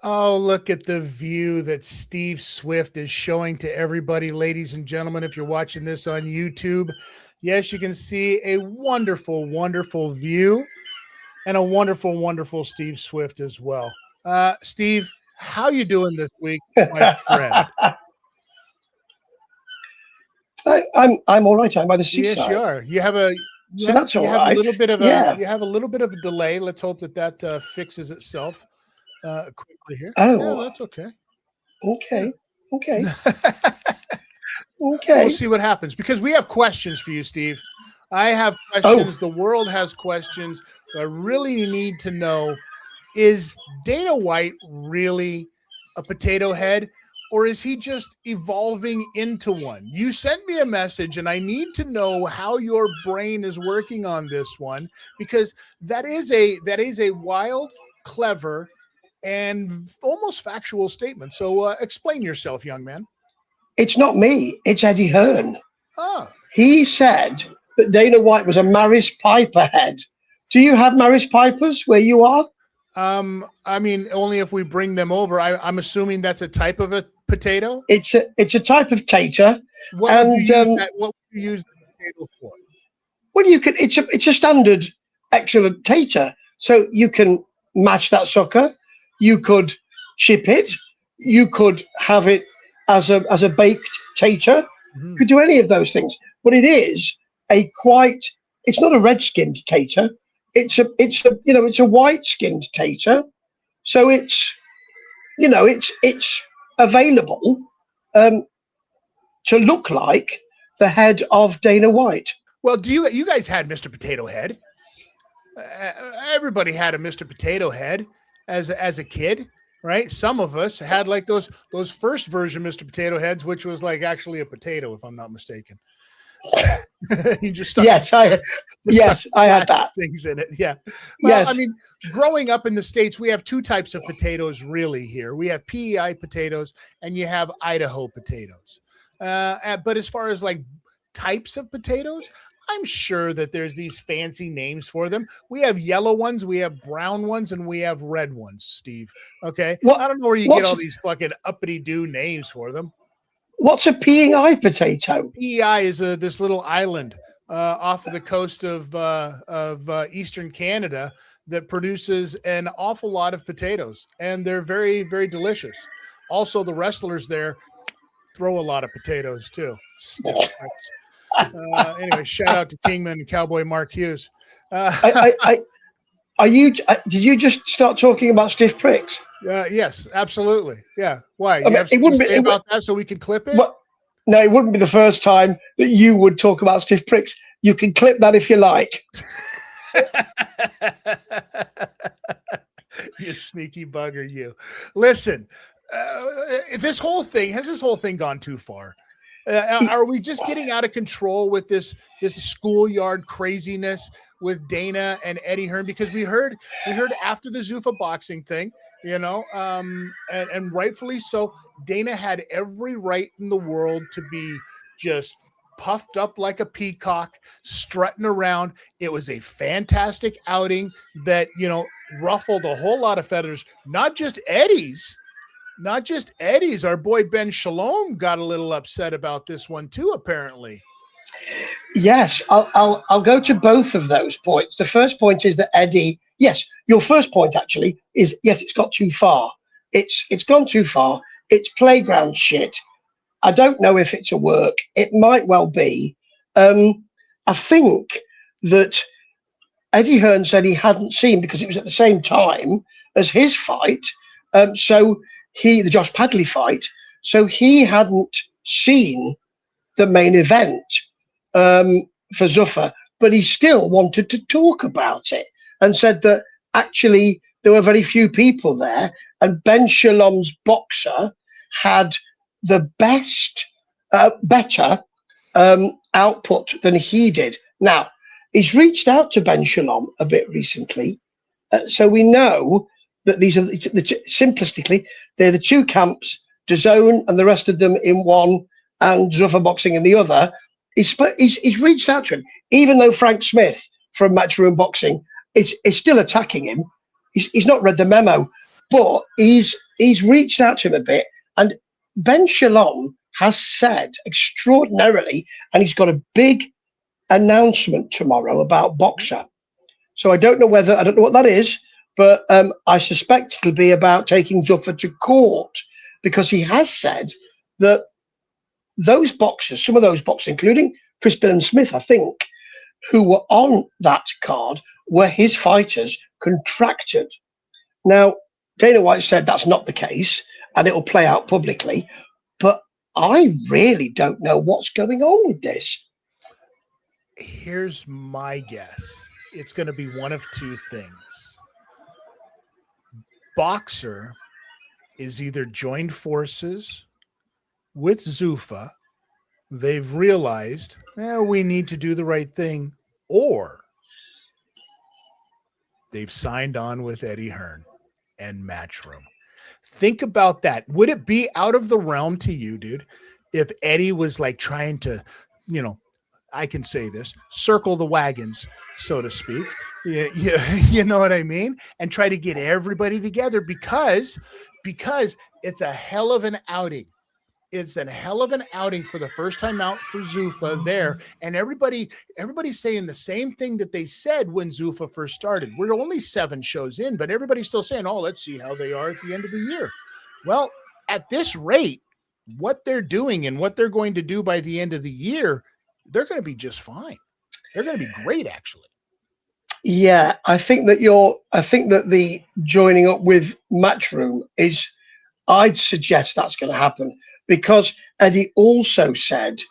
Oh, look at the view that Steve Swift is showing to everybody, ladies and gentlemen. If you're watching this on YouTube, yes, you can see a wonderful, wonderful view and a wonderful, wonderful Steve Swift as well. Steve, how you doing this week, my friend? I'm all right. I'm by the seaside. Yes, you are. You have a So that's all have right. a little bit of Yeah. you have a little bit of a delay. Let's hope that fixes itself quickly here. Oh. Yeah, that's okay. Okay. Yeah. Okay. We'll Okay. see what happens because we have questions for you, Steve. I have questions. The world has questions. I really need to know, is Dana White really a potato head, or is he just evolving into one? You sent me a message, and I need to know how your brain is working on this one, because that is a wild, clever, and almost factual statement. So explain yourself, young man. It's not me. It's Eddie Hearn. Ah. He said that Dana White was a Maris Piper head. Do you have Maris Pipers where you are? I mean, only if we bring them over. I'm assuming that's a type of a potato. It's a type of tater. What would you use the potato for? Well, you could. It's a standard excellent tater. So you can mash that sucker. You could chip it. You could have it as a baked tater. Mm-hmm. You could do any of those things. But it is it's not a red-skinned tater. It's a white-skinned tater. So it's available to look like the head of Dana White. Well, you guys had Mr. Potato Head? Everybody had a Mr. Potato Head as a kid, right? Some of us had like those first version Mr. Potato Heads, which was like actually a potato, if I'm not mistaken. You just stuck I had that things in it. Yeah. Well, yes. I mean, growing up in the States, we have two types of potatoes really here. We have PEI potatoes and you have Idaho potatoes. But as far as like types of potatoes, I'm sure that there's these fancy names for them. We have yellow ones, we have brown ones, and we have red ones, Steve. Okay. I don't know where you get all these fucking uppity-doo names for them. What's a PEI potato? PEI is this little island off of the coast of eastern Canada that produces an awful lot of potatoes, and they're very, very delicious. Also, the wrestlers there throw a lot of potatoes too. Anyway, shout out to Kingman and Cowboy Mark Hughes. Did you just start talking about stiff pricks? Yes, absolutely. Yeah. Why? You have something to say about that so we can clip it? Well, no, it wouldn't be the first time that you would talk about stiff pricks. You can clip that if you like. You sneaky bugger, you. Listen, has this whole thing gone too far? Are we just getting out of control with this schoolyard craziness with Dana and Eddie Hearn? Because we heard after the Zuffa boxing thing, and rightfully so, Dana had every right in the world to be just puffed up like a peacock, strutting around. It was a fantastic outing that, ruffled a whole lot of feathers, not just Eddie's. Our boy Ben Shalom got a little upset about this one too, apparently. Yes, I'll go to both of those points. The first point is that Eddie. Yes, your first point actually is yes, it's got too far. It's gone too far. It's playground shit. I don't know if it's a work. It might well be. I think that Eddie Hearn said he hadn't seen because it was at the same time as his fight. So the Josh Padley fight. So he hadn't seen the main event for Zuffa, but he still wanted to talk about it and said that actually there were very few people there and Ben Shalom's boxer had the better output than he did. Now, he's reached out to Ben Shalom a bit recently, so we know that these are simplistically, they're the two camps, DAZN and the rest of them in one and Zuffa Boxing in the other. He's reached out to him, even though Frank Smith from Matchroom Boxing is still attacking him. He's not read the memo. but he's reached out to him a bit, and Ben Shalom has said extraordinarily, and he's got a big announcement tomorrow about Boxer. So I don't know what that is, but I suspect it'll be about taking Zuffa to court, because he has said that those boxers, some of those boxers, including Chris Billam-Smith, I think, who were on that card, were his fighters contracted. Now, Dana White said that's not the case, and it'll play out publicly, but I really don't know what's going on with this. Here's my guess. It's going to be one of two things. Boxer is either joined forces with Zuffa, they've realized we need to do the right thing, or they've signed on with Eddie Hearn and Matchroom. Think about that. Would it be out of the realm to you, dude, if Eddie was like trying to, I can say this, circle the wagons, so to speak. Yeah, you know what I mean? And try to get everybody together because it's a hell of an outing. It's a hell of an outing for the first time out for Zuffa there. And everybody's saying the same thing that they said when Zuffa first started. We're only 7 shows in, but everybody's still saying, let's see how they are at the end of the year. Well, at this rate, what they're doing and what they're going to do by the end of the year, they're going to be just fine. They're going to be great, actually. Yeah, I think that the joining up with Matchroom is, I'd suggest that's going to happen, because Eddie also said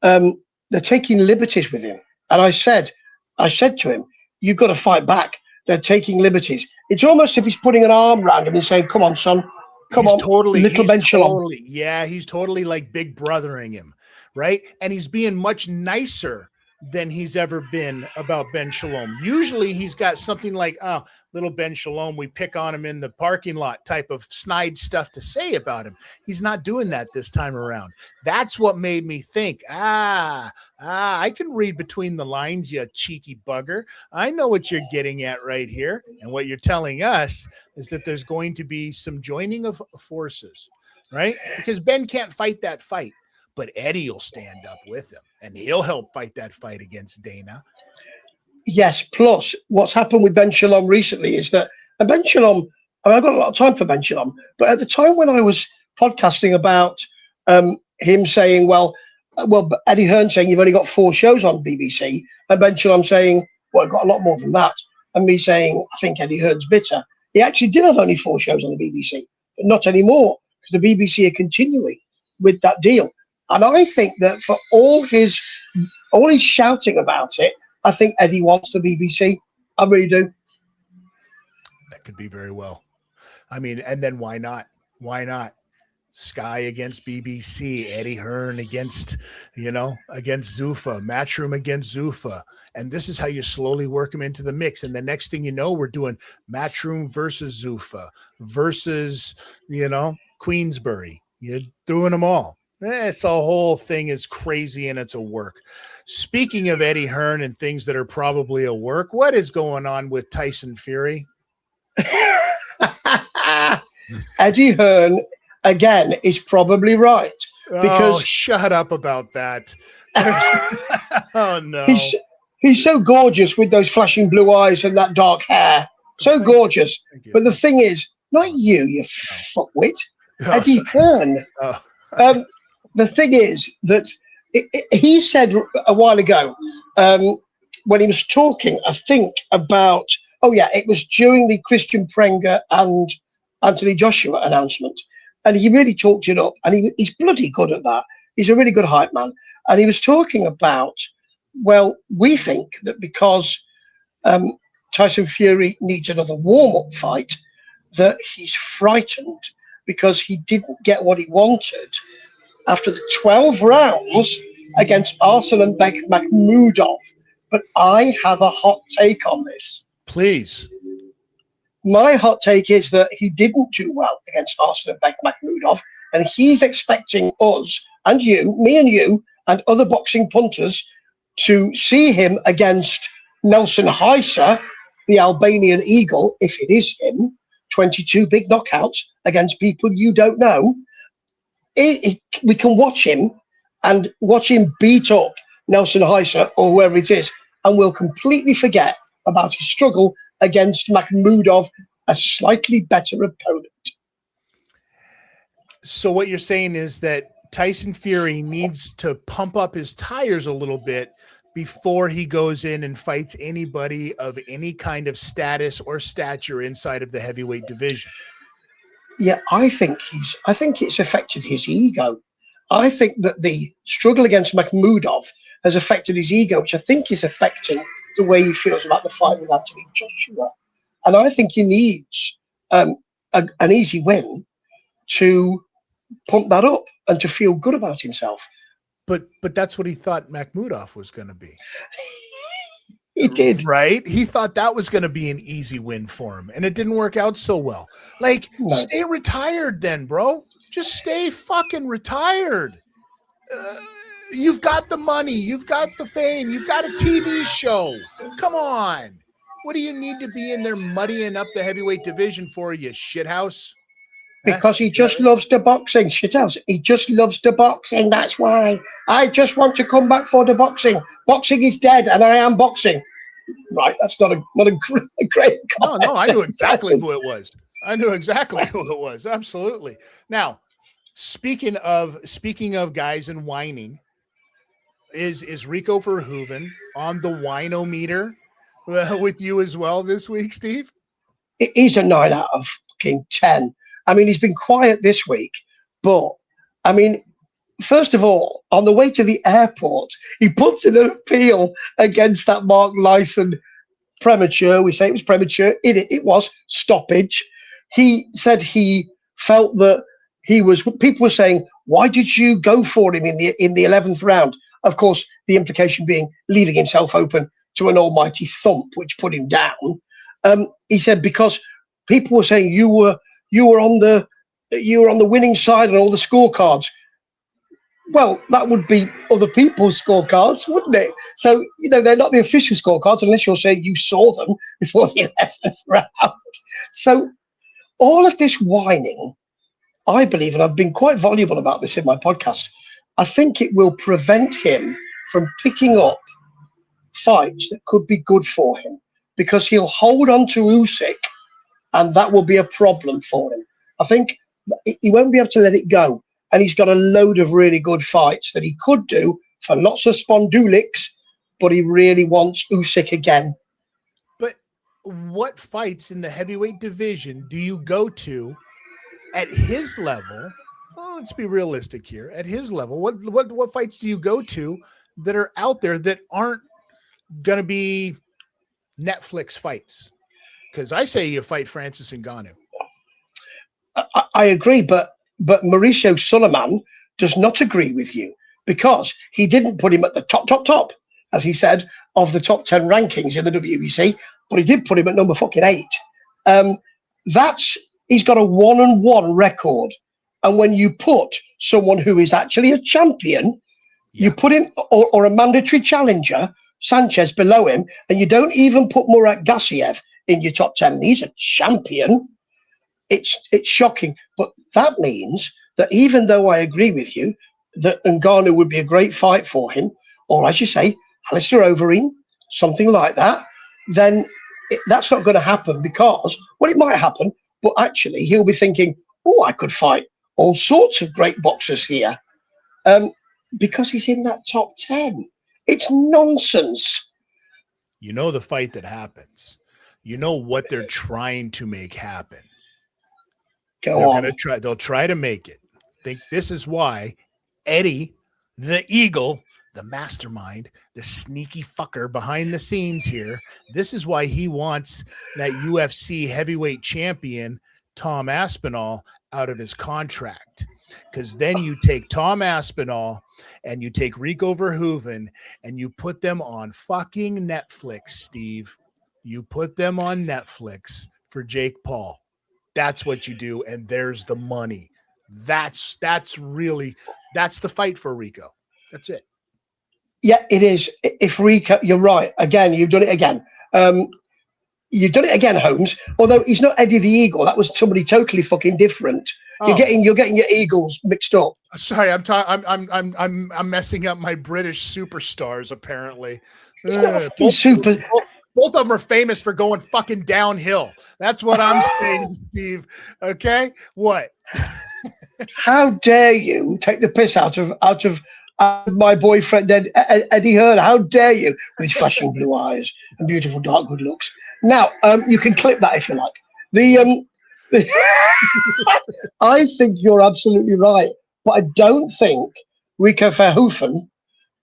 they're taking liberties with him. And I said to him, you've got to fight back. They're taking liberties. It's almost if he's putting an arm around him and saying, come on, son. Come on, little Ben Shalom. Yeah, he's totally like big brothering him, right? And he's being much nicer than he's ever been about Ben Shalom. Usually he's got something like, little Ben Shalom, we pick on him in the parking lot type of snide stuff to say about him. He's not doing that this time around. That's what made me think, I can read between the lines, you cheeky bugger. I know what you're getting at right here. And what you're telling us is that there's going to be some joining of forces, right? Because Ben can't fight that fight, but Eddie will stand up with him and he'll help fight that fight against Dana. Yes, plus what's happened with Ben Shalom recently is that, and Ben Shalom, I've got a lot of time for Ben Shalom, but at the time when I was podcasting about him saying, well, Eddie Hearn saying you've only got 4 shows on BBC, and Ben Shalom saying, well, I've got a lot more than that, and me saying, I think Eddie Hearn's bitter. He actually did have only 4 shows on the BBC, but not anymore, because the BBC are continuing with that deal. And I think that for all his shouting about it, I think Eddie wants the BBC. I really do. That could be very well. I mean, and then why not? Why not? Sky against BBC, Eddie Hearn against Zuffa, Matchroom against Zuffa. And this is how you slowly work them into the mix. And the next thing you know, we're doing Matchroom versus Zuffa versus, Queensbury. You're doing them all. It's a whole thing is crazy and it's a work. Speaking of Eddie Hearn and things that are probably a work, what is going on with Tyson Fury? Eddie Hearn, again, is probably right. Because shut up about that. Oh, no. He's so gorgeous with those flashing blue eyes and that dark hair. So gorgeous. But the thing is, not you fuckwit. Eddie Hearn. The thing is that he said a while ago when he was talking, I think, about, it was during the Christian Prenger and Anthony Joshua announcement. And he really talked it up. And he's bloody good at that. He's a really good hype man. And he was talking about, well, we think that because Tyson Fury needs another warm-up fight, that he's frightened because he didn't get what he wanted after the 12 rounds against Arslan Makhmudov. But I have a hot take on this. Please. My hot take is that he didn't do well against Arslan Makhmudov, and he's expecting us and you, me and you, and other boxing punters to see him against Nelson Heiser, the Albanian Eagle, if it is him, 22 big knockouts against people you don't know. We can watch him and watch him beat up Nelson Heiser or whoever it is, and we'll completely forget about his struggle against Makhmudov, a slightly better opponent. So what you're saying is that Tyson Fury needs to pump up his tires a little bit before he goes in and fights anybody of any kind of status or stature inside of the heavyweight division. Yeah, I think it's affected his ego. I think that the struggle against Makhmudov has affected his ego, which I think is affecting the way he feels about the fight with Anthony Joshua. And I think he needs an easy win to pump that up and to feel good about himself. But that's what he thought Makhmudov was going to be. He did. Right? He thought that was going to be an easy win for him, and it didn't work out so well. Like, stay retired then, bro. Just stay fucking retired. You've got the money. You've got the fame. You've got a TV show. Come on. What do you need to be in there muddying up the heavyweight division for, you shithouse? Because he just loves the boxing, shithouse. He just loves the boxing. That's why. I just want to come back for the boxing. Boxing is dead, and I am boxing. Right? That's not a great comment. No, I knew exactly who it was. I knew exactly who it was. Absolutely. Now, speaking of guys and whining, is Rico Verhoeven on the whinometer with you as well this week, Steve? He's a 9 out of fucking 10. I mean, he's been quiet this week, but I mean, first of all, on the way to the airport, he puts in an appeal against that Mark Lyson premature. We say it was premature. It was stoppage. He said he felt that people were saying, why did you go for him in the 11th round? Of course, the implication being leaving himself open to an almighty thump, which put him down. He said, because people were saying you were on the winning side on all the scorecards. Well, that would be other people's scorecards, wouldn't it? So, they're not the official scorecards unless you're saying you saw them before the 11th round. So all of this whining, I believe, and I've been quite voluble about this in my podcast, I think it will prevent him from picking up fights that could be good for him, because he'll hold on to Usyk, and that will be a problem for him. I think he won't be able to let it go. And he's got a load of really good fights that he could do for lots of spondulics, but he really wants Usyk again. But what fights in the heavyweight division do you go to at his level? Well, let's be realistic here. At his level, what fights do you go to that are out there that aren't going to be Netflix fights? Because I say you fight Francis Ngannou. I agree, but Mauricio Suleiman does not agree with you, because he didn't put him at the top, as he said, of the top 10 rankings in the WBC, but he did put him at number fucking 8. He's got a 1-1 record. And when you put someone who is actually a champion, you put him, or a mandatory challenger, Sanchez, below him, and you don't even put Murat Gassiev in your top 10, and he's a champion, it's shocking. But that means that even though I agree with you that Ngannou would be a great fight for him, or as you say, Alistair Overeem, something like that, then that's not going to happen, because, well, it might happen, but actually he'll be thinking, oh, I could fight all sorts of great boxers here, because he's in that top 10. It's nonsense. You know the fight that happens. You know what they're trying to make happen. They'll try to make it. I think this is why Eddie, the Eagle, the mastermind, the sneaky fucker behind the scenes here, this is why he wants that UFC heavyweight champion, Tom Aspinall, out of his contract. Because then you take Tom Aspinall and you take Rico Verhoeven and you put them on fucking Netflix, Steve. You put them on Netflix for Jake Paul. That's what you do, and there's the money. That's the fight for Rico. That's it. Yeah, it is. If Rico, you're right. Again, you've done it again. You've done it again, Holmes. Although he's not Eddie the Eagle. That was somebody totally fucking different. Oh. You're getting your Eagles mixed up. Sorry, I'm messing up my British superstars. Apparently, both of them are famous for going fucking downhill. That's what I'm saying, Steve. Okay, what? How dare you take the piss out of my boyfriend Eddie Hearn? How dare you, with his flashing blue eyes and beautiful dark good looks? Now, you can clip that if you like. I think you're absolutely right, but I don't think Rico Verhoeven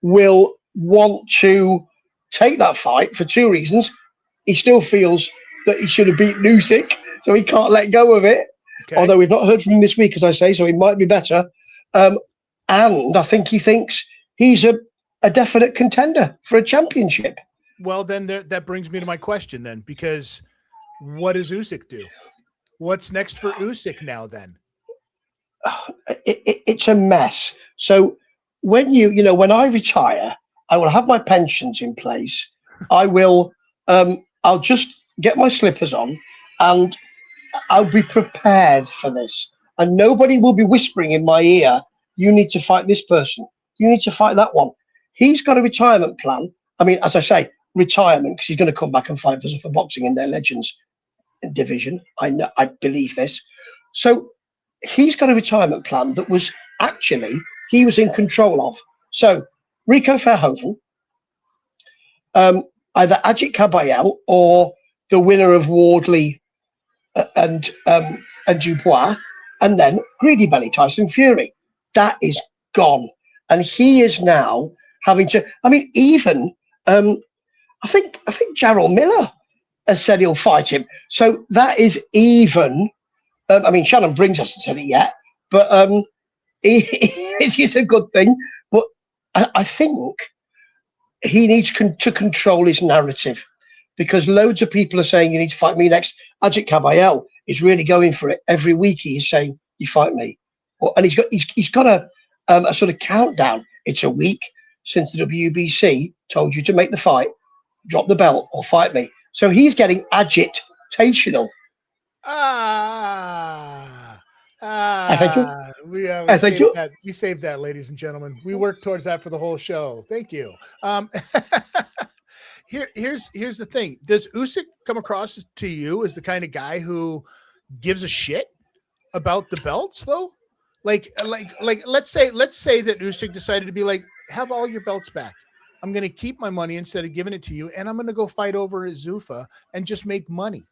will want to take that fight for two reasons. He still feels that he should have beaten Usyk, so he can't let go of it. Okay. Although we've not heard from him this week, as I say, so he might be better. And I think he thinks he's a definite contender for a championship. Well, then that brings me to my question then, because what does Usyk do? What's next for Usyk now then? It's a mess. So when when I retire, I will have my pensions in place. I will, I'll just get my slippers on and I'll be prepared for this. And nobody will be whispering in my ear, you need to fight this person. You need to fight that one. He's got a retirement plan. I mean, as I say, retirement, because he's going to come back and fight for boxing in their Legends division. I believe this. So he's got a retirement plan that was actually he was in control of. So Rico Verhoeven, either Ajit Kabayel or the winner of Wardley and Dubois, and then Greedy Belly Tyson Fury. That is gone, and he is now having to. I mean, even I think Jarrell Miller has said he'll fight him. So that is even. I mean, Shannon Briggs hasn't said it yet, but it is a good thing. But I think he needs to control his narrative, because loads of people are saying you need to fight me next. Ajit Kabayel is really going for it. Every week he's saying you fight me, and he's got a sort of countdown. It's a week since the WBC told you to make the fight, drop the belt, or fight me. So he's getting agitational. We saved that, ladies and gentlemen. We worked towards that for the whole show. Thank you. Here's the thing. Does Usyk come across to you as the kind of guy who gives a shit about the belts, though? Like let's say that Usyk decided to be like, have all your belts back. I'm going to keep my money instead of giving it to you, and I'm going to go fight over Zuffa and just make money.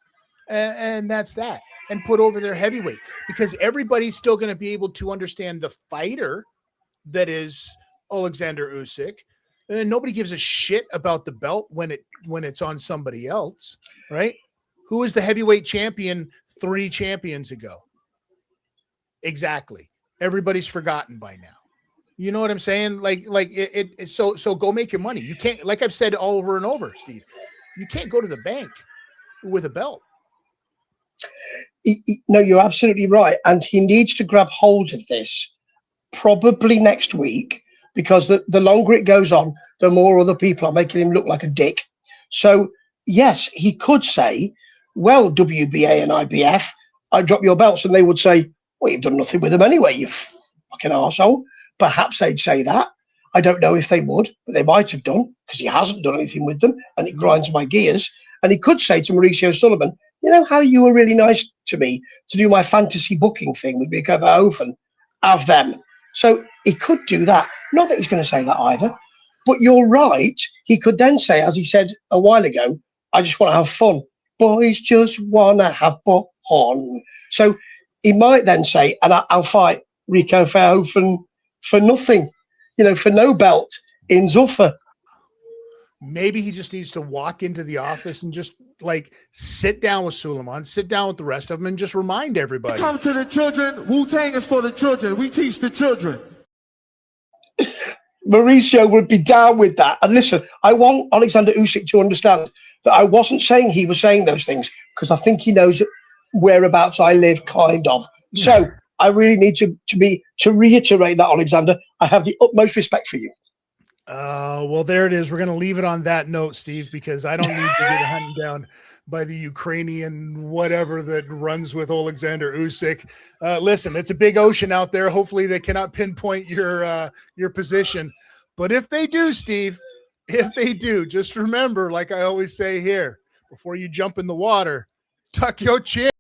And that's that. And put over their heavyweight, because everybody's still going to be able to understand the fighter that is Oleksandr Usyk. And nobody gives a shit about the belt when it's on somebody else, right? Who was the heavyweight champion 3 champions ago? Exactly. Everybody's forgotten by now. You know what I'm saying? So go make your money. You can't, like I've said all over and over, Steve, you can't go to the bank with a belt. No, you're absolutely right. And he needs to grab hold of this probably next week, because the longer it goes on, the more other people are making him look like a dick. So, yes, he could say, well, WBA and IBF, I drop your belts. And they would say, well, you've done nothing with them anyway, you fucking arsehole. Perhaps they'd say that. I don't know if they would, but they might have done, because he hasn't done anything with them, and it grinds my gears. And he could say to Mauricio Sullivan, you know how you were really nice to me to do my fantasy booking thing with Rico Verhoeven? Have them. So he could do that. Not that he's going to say that either. But you're right. He could then say, as he said a while ago, I just want to have fun. Boys just want to have fun. So he might then say, and I'll fight Rico Verhoeven for nothing, for no belt in Zuffa. Maybe he just needs to walk into the office and just sit down with Suleiman, sit down with the rest of them, and just remind everybody. Come to the children. Wu-Tang is for the children. We teach the children. Mauricio would be down with that. And listen, I want Oleksandr Usyk to understand that I wasn't saying he was saying those things, because I think he knows whereabouts I live, kind of. So I really need to reiterate that, Oleksandr. I have the utmost respect for you. Well, there it is. We're going to leave it on that note, Steve, because I don't need you to get hunted down by the Ukrainian whatever that runs with Oleksandr Usyk. Listen, it's a big ocean out there. Hopefully they cannot pinpoint your position. But if they do, Steve, if they do, just remember, like I always say here, before you jump in the water, tuck your chin.